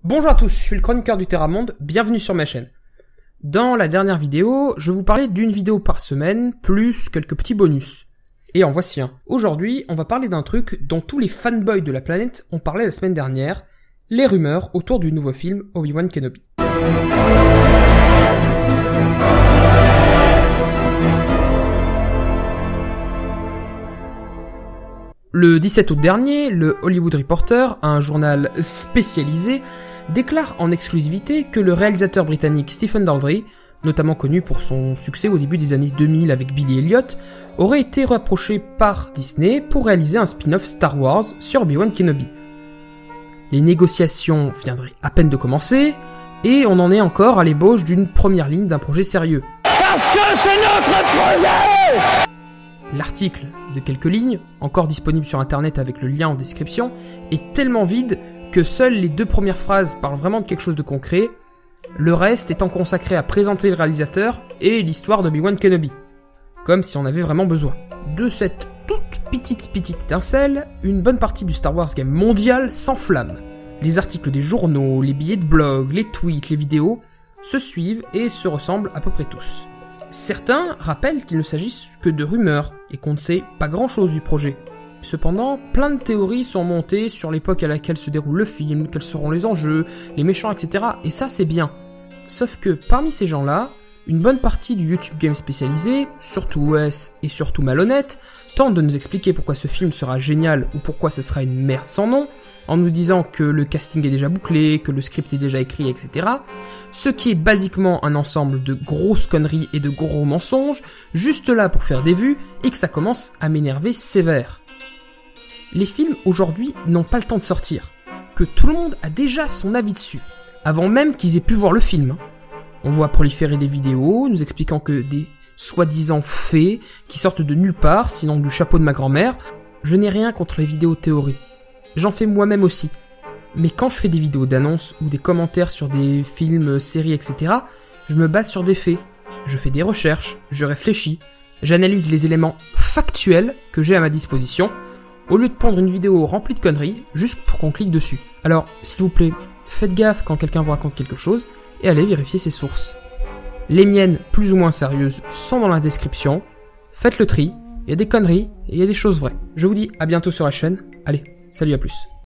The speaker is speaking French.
Bonjour à tous, je suis le chroniqueur du Terramonde, bienvenue sur ma chaîne. Dans la dernière vidéo, je vous parlais d'une vidéo par semaine, plus quelques petits bonus. Et en voici un. Aujourd'hui, on va parler d'un truc dont tous les fanboys de la planète ont parlé la semaine dernière, les rumeurs autour du nouveau film Obi-Wan Kenobi. Le 17 août dernier, le Hollywood Reporter, un journal spécialisé, déclare en exclusivité que le réalisateur britannique Stephen Daldry, notamment connu pour son succès au début des années 2000 avec Billy Elliot, aurait été rapproché par Disney pour réaliser un spin-off Star Wars sur Obi-Wan Kenobi. Les négociations viendraient à peine de commencer, et on en est encore à l'ébauche d'une première ligne d'un projet sérieux. Parce que c'est notre projet! L'article, de quelques lignes, encore disponible sur internet avec le lien en description, est tellement vide que seules les deux premières phrases parlent vraiment de quelque chose de concret, le reste étant consacré à présenter le réalisateur et l'histoire d'Obi-Wan Kenobi. Comme si on avait vraiment besoin. De cette toute petite étincelle, une bonne partie du Star Wars game mondial s'enflamme. Les articles des journaux, les billets de blog, les tweets, les vidéos se suivent et se ressemblent à peu près tous. Certains rappellent qu'il ne s'agisse que de rumeurs et qu'on ne sait pas grand-chose du projet. Cependant, plein de théories sont montées sur l'époque à laquelle se déroule le film, quels seront les enjeux, les méchants, etc. Et ça, c'est bien. Sauf que parmi ces gens-là, une bonne partie du YouTube game spécialisé, surtout OS et surtout malhonnête, tente de nous expliquer pourquoi ce film sera génial ou pourquoi ce sera une merde sans nom, en nous disant que le casting est déjà bouclé, que le script est déjà écrit, etc. Ce qui est basiquement un ensemble de grosses conneries et de gros mensonges, juste là pour faire des vues, et que ça commence à m'énerver sévère. Les films aujourd'hui n'ont pas le temps de sortir, que tout le monde a déjà son avis dessus, avant même qu'ils aient pu voir le film. On voit proliférer des vidéos nous expliquant que des soi-disant faits qui sortent de nulle part, sinon du chapeau de ma grand-mère. Je n'ai rien contre les vidéos théories. J'en fais moi-même aussi. Mais quand je fais des vidéos d'annonces ou des commentaires sur des films, séries, etc., je me base sur des faits. Je fais des recherches, je réfléchis, j'analyse les éléments factuels que j'ai à ma disposition, au lieu de prendre une vidéo remplie de conneries, juste pour qu'on clique dessus. Alors, s'il vous plaît, faites gaffe quand quelqu'un vous raconte quelque chose, et allez vérifier ses sources. Les miennes, plus ou moins sérieuses, sont dans la description. Faites le tri, il y a des conneries, et il y a des choses vraies. Je vous dis à bientôt sur la chaîne. Allez, salut, à plus.